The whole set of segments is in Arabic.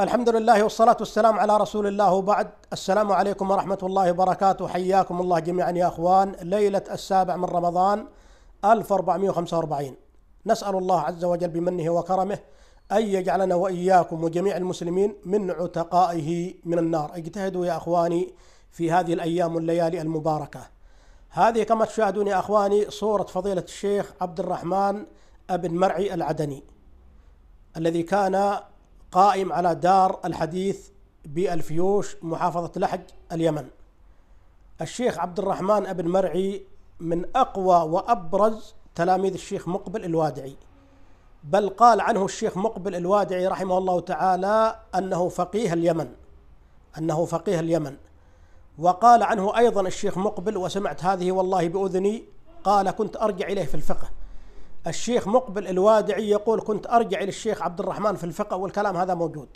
الحمد لله والصلاة والسلام على رسول الله، وبعد. السلام عليكم ورحمة الله وبركاته. حياكم الله جميعا يا أخوان. ليلة 7 من رمضان 1445، نسأل الله عز وجل بمنه وكرمه أن يجعلنا وإياكم وجميع المسلمين من عتقائه من النار. اجتهدوا يا أخواني في هذه الأيام والليالي المباركة. هذه كما تشاهدون يا أخواني صورة فضيلة الشيخ عبد الرحمن ابن مرعي العدني، الذي كان قائم على دار الحديث بالفيوش محافظة لحج اليمن. الشيخ عبد الرحمن ابن مرعي من أقوى وأبرز تلاميذ الشيخ مقبل الوادعي، بل قال عنه الشيخ مقبل الوادعي رحمه الله تعالى أنه فقيه اليمن. وقال عنه أيضا الشيخ مقبل، وسمعت هذه والله بأذني، قال: كنت أرجع إليه في الفقه. الشيخ مقبل الوادعي يقول: كنت أرجع إلى الشيخ عبد الرحمن في الفقه، والكلام هذا موجود.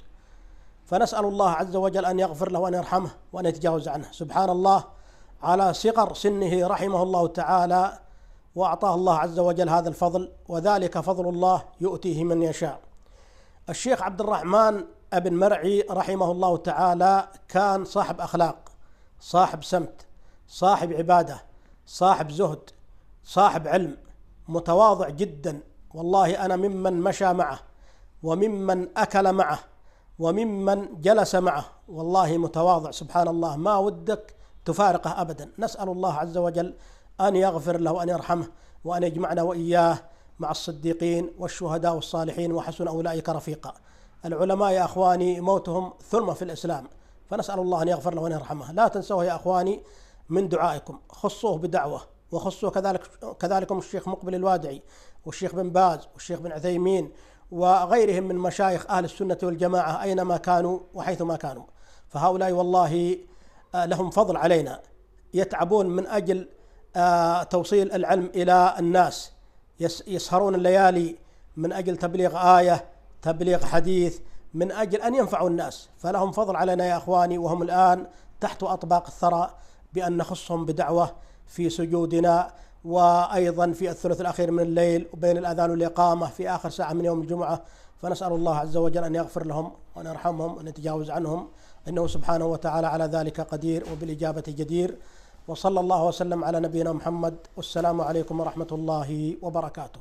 فنسأل الله عز وجل أن يغفر له وأن يرحمه وأن يتجاوز عنه. سبحان الله، على صغر سنه رحمه الله تعالى، وأعطاه الله عز وجل هذا الفضل، وذلك فضل الله يؤتيه من يشاء. الشيخ عبد الرحمن ابن مرعي رحمه الله تعالى كان صاحب أخلاق، صاحب سمت، صاحب عبادة، صاحب زهد، صاحب علم، متواضع جدا. والله أنا ممن مشى معه وممن أكل معه وممن جلس معه، والله متواضع سبحان الله، ما ودك تفارقه أبدا. نسأل الله عز وجل أن يغفر له وأن يرحمه وأن يجمعنا وإياه مع الصديقين والشهداء والصالحين وحسن أولئك رفيقا. العلماء يا أخواني موتهم ثلمة في الإسلام، فنسأل الله أن يغفر له وأن يرحمه. لا تنسوه يا أخواني من دعائكم، خصوه بدعوة، وخصوا كذلكم الشيخ مقبل الوادعي والشيخ بن باز والشيخ بن عثيمين وغيرهم من مشايخ أهل السنة والجماعة أينما كانوا وحيثما كانوا. فهؤلاء والله لهم فضل علينا، يتعبون من أجل توصيل العلم إلى الناس، يسهرون الليالي من أجل تبليغ آية، تبليغ حديث، من أجل أن ينفعوا الناس. فلهم فضل علينا يا أخواني، وهم الآن تحت أطباق الثرى، بأن نخصهم بدعوة في سجودنا، وأيضا في الثلث الأخير من الليل وبين الأذان والإقامة في آخر ساعة من يوم الجمعة. فنسأل الله عز وجل أن يغفر لهم وأن يرحمهم وأن يتجاوز عنهم، إنه سبحانه وتعالى على ذلك قدير وبالإجابة جدير. وصلى الله وسلم على نبينا محمد، والسلام عليكم ورحمة الله وبركاته.